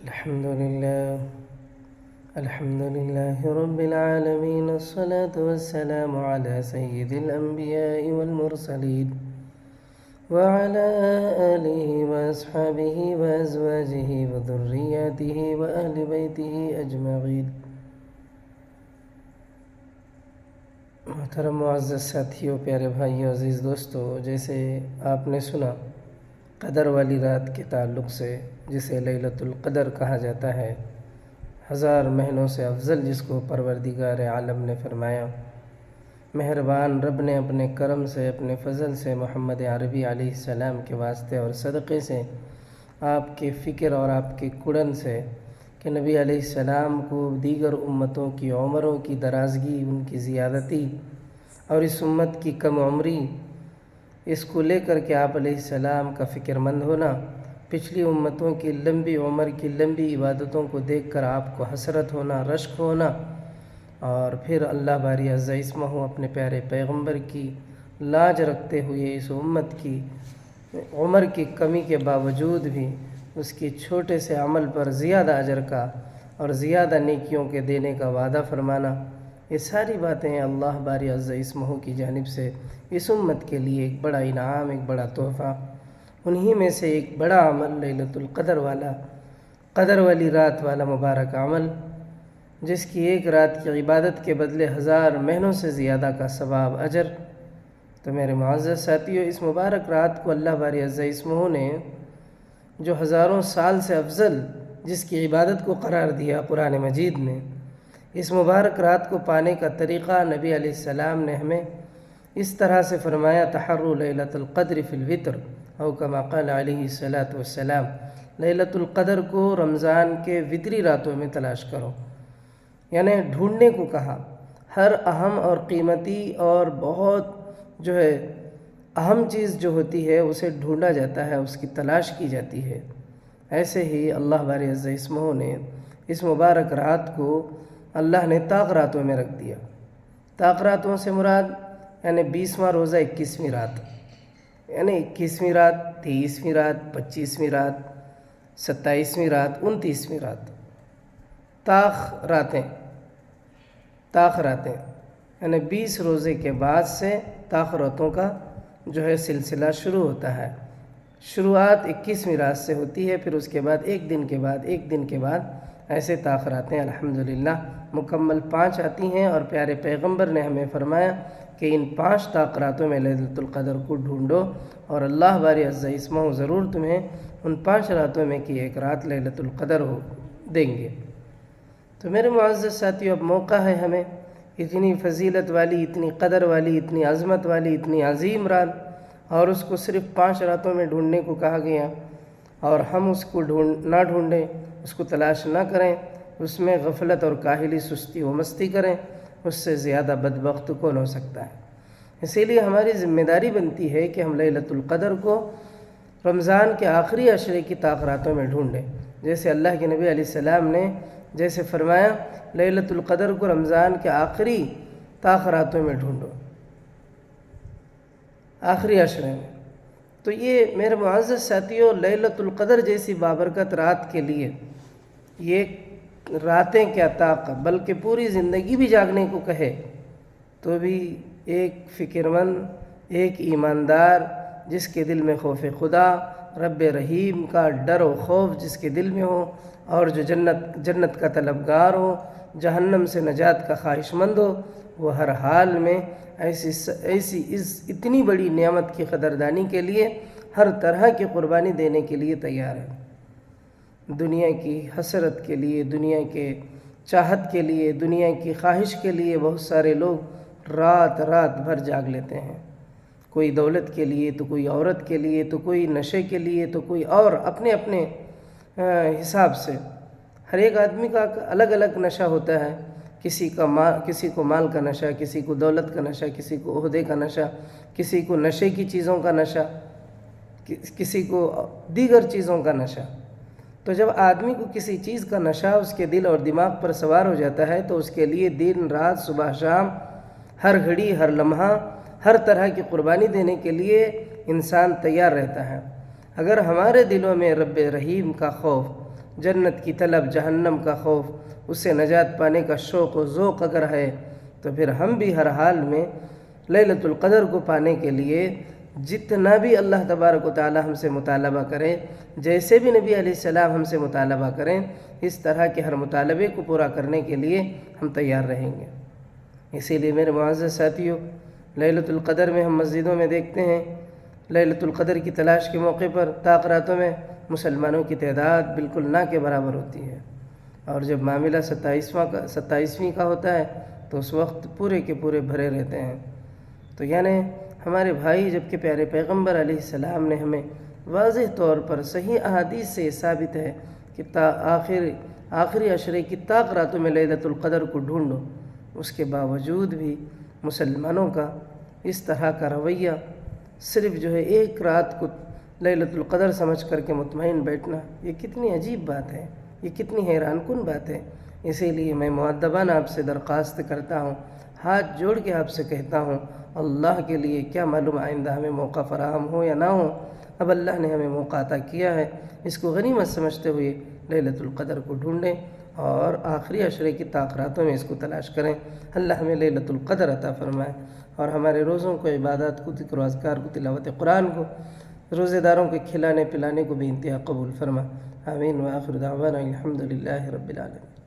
الحمد لله رب العالمين، الصلاة والسلام على سيد الأنبياء والمرسلين وعلى آله وأصحابه وأزواجه وذرياته وأهل بيته أجمعين۔ محترم معزز ساتھیوں، پیارے بھائیوں، عزیز دوستو، جیسے آپ نے سنا قدر والی رات کے تعلق سے، جسے لیلۃ القدر کہا جاتا ہے، 1000 مہینوں سے افضل جس کو پروردگار عالم نے فرمایا۔ مہربان رب نے اپنے کرم سے، اپنے فضل سے، محمد عربی علیہ السلام کے واسطے اور صدقے سے، آپ کے فکر اور آپ کے کڑن سے، کہ نبی علیہ السلام کو دیگر امتوں کی عمروں کی درازگی، ان کی زیادتی اور اس امت کی کم عمری، اس کو لے کر کے آپ علیہ السلام کا فکر مند ہونا، پچھلی امتوں کی لمبی عمر کی لمبی عبادتوں کو دیکھ کر آپ کو حسرت ہونا، رشک ہونا، اور پھر اللہ باری عز اسمہ اپنے پیارے پیغمبر کی لاج رکھتے ہوئے اس امت کی عمر کی کمی کے باوجود بھی اس کی چھوٹے سے عمل پر زیادہ اجر کا اور زیادہ نیکیوں کے دینے کا وعدہ فرمانا، یہ ساری باتیں اللہ باری عز اسمہ کی جانب سے اس امت کے لیے ایک بڑا انعام، ایک بڑا تحفہ۔ انہی میں سے ایک بڑا عمل لیلۃ القدر والا، قدر والی رات والا مبارک عمل، جس کی ایک رات کی عبادت کے بدلے 1000 مہینوں سے زیادہ کا ثواب اجر۔ تو میرے معزز ساتھیوں، اس مبارک رات کو اللہ باری عز اسمہ نے جو ہزاروں سال سے افضل جس کی عبادت کو قرار دیا قرآن مجید میں، اس مبارک رات کو پانے کا طریقہ نبی علیہ السلام نے ہمیں اس طرح سے فرمایا: تحروا لیلۃ القدر فی الوتر، او کما قال علیہ الصلاۃ والسلام، لیلۃ القدر کو رمضان کے وتری راتوں میں تلاش کرو، یعنی ڈھونڈنے کو کہا۔ ہر اہم اور قیمتی اور بہت اہم چیز جو ہوتی ہے اسے ڈھونڈا جاتا ہے، اس کی تلاش کی جاتی ہے۔ ایسے ہی اللہ باری عز اسمہ نے اس مبارک رات کو اللہ نے طاق راتوں میں رکھ دیا۔ طاق راتوں سے مراد یعنی 20واں روزہ 21ویں رات، یعنی 21ویں رات، 23ویں رات، 25ویں رات، 27ویں رات، 29ویں رات، طاق راتیں یعنی 20 روزے کے بعد سے طاق راتوں کا سلسلہ شروع ہوتا ہے۔ شروعات 21ویں رات سے ہوتی ہے، پھر اس کے بعد ایک دن کے بعد ایسے طاق راتیں الحمدللہ مکمل 5 آتی ہیں، اور پیارے پیغمبر نے ہمیں فرمایا کہ ان 5 طاق راتوں میں لیلۃ القدر کو ڈھونڈو، اور اللہ باری عز اسمہ ضرور تمہیں ان 5 راتوں میں کی ایک رات لیلۃ القدر دیں گے۔ تو میرے معزز ساتھیوں، اب موقع ہے ہمیں اتنی فضیلت والی، اتنی قدر والی، اتنی عظمت والی، اتنی عظیم رات، اور اس کو صرف 5 راتوں میں ڈھونڈنے کو کہا گیا، اور ہم اس کو نہ ڈھونڈیں، اس کو تلاش نہ کریں، اس میں غفلت اور کاہلی، سستی و مستی کریں، اس سے زیادہ بدبخت کون ہو سکتا ہے؟ اسی لیے ہماری ذمہ داری بنتی ہے کہ ہم لیلۃ القدر کو رمضان کے آخری عشرے کی طاق راتوں میں ڈھونڈیں، جیسے اللہ کے نبی علیہ السلام نے جیسے فرمایا لیلۃ القدر کو رمضان کے آخری طاق راتوں میں ڈھونڈو، آخری عشرے میں۔ تو یہ میرے معزز ساتھیوں، لیلۃ القدر جیسی بابرکت رات کے لیے یہ راتیں کیا طاق، بلکہ پوری زندگی بھی جاگنے کو کہے تو بھی ایک فکر مند، ایک ایماندار، جس کے دل میں خوف خدا، رب رحیم کا ڈر و خوف جس کے دل میں ہو، اور جو جنت کا طلبگار ہو، جہنم سے نجات کا خواہش مند ہو، وہ ہر حال میں ایسی اتنی بڑی نعمت کی قدردانی کے لیے ہر طرح کی قربانی دینے کے لیے تیار ہے۔ دنیا کی حسرت کے لیے، دنیا کے چاہت کے لیے، دنیا کی خواہش کے لیے بہت سارے لوگ رات بھر جاگ لیتے ہیں، کوئی دولت کے لیے، تو کوئی عورت کے لیے، تو کوئی نشے کے لیے، تو کوئی اور اپنے حساب سے۔ ہر ایک آدمی کا الگ الگ نشہ ہوتا ہے، کسی کو مال کا نشہ، کسی کو دولت کا نشہ، کسی کو عہدے کا نشہ، کسی کو نشے کی چیزوں کا نشہ، کسی کو دیگر چیزوں کا نشہ۔ تو جب آدمی کو کسی چیز کا نشہ اس کے دل اور دماغ پر سوار ہو جاتا ہے تو اس کے لیے دن رات، صبح شام، ہر گھڑی، ہر لمحہ، ہر طرح کی قربانی دینے کے لیے انسان تیار رہتا ہے۔ اگر ہمارے دلوں میں رب رحیم کا خوف، جنت کی طلب، جہنم کا خوف، اس سے نجات پانے کا شوق و ذوق اگر ہے تو پھر ہم بھی ہر حال میں لیلۃ القدر کو پانے کے لیے جتنا بھی اللہ تبارک و تعالی ہم سے مطالبہ کریں، جیسے بھی نبی علیہ السلام ہم سے مطالبہ کریں، اس طرح کے ہر مطالبے کو پورا کرنے کے لیے ہم تیار رہیں گے۔ اسی لیے میرے معزز ساتھیوں، لیلۃ القدر میں ہم مسجدوں میں دیکھتے ہیں لیلۃ القدر کی تلاش کے موقع پر تاخراتوں میں مسلمانوں کی تعداد بالکل نہ کے برابر ہوتی ہے، اور جب معاملہ 27ویں کا ہوتا ہے تو اس وقت پورے کے پورے بھرے رہتے ہیں۔ تو یعنی ہمارے بھائی، جب کہ پیارے پیغمبر علیہ السلام نے ہمیں واضح طور پر صحیح احادیث سے یہ ثابت ہے کہ آخری عشرے کی راتوں میں لیلۃ القدر کو ڈھونڈو، اس کے باوجود بھی مسلمانوں کا اس طرح کا رویہ، صرف ایک رات کو لیلۃ القدر سمجھ کر کے مطمئن بیٹھنا، یہ کتنی عجیب بات ہے، یہ کتنی حیران کن بات ہے۔ اسی لیے میں مؤدبانہ آپ سے درخواست کرتا ہوں، ہاتھ جوڑ کے آپ سے کہتا ہوں، اللہ کے لیے کیا معلوم آئندہ ہمیں موقع فراہم ہو یا نہ ہو، اب اللہ نے ہمیں موقع عطا کیا ہے، اس کو غنیمت سمجھتے ہوئے لیلۃ القدر کو ڈھونڈیں اور آخری عشرے کی راتوں میں اس کو تلاش کریں۔ اللہ ہمیں لیلۃ القدر عطا فرمائے اور ہمارے روزوں کو، عبادات کو، ذکر و اذکار کو، تلاوت قرآن کو، روزے داروں کے کھلانے پلانے کو بھی انتہا قبول فرما۔ آمین وآخر دعوانا الحمد للہ رب العالمین۔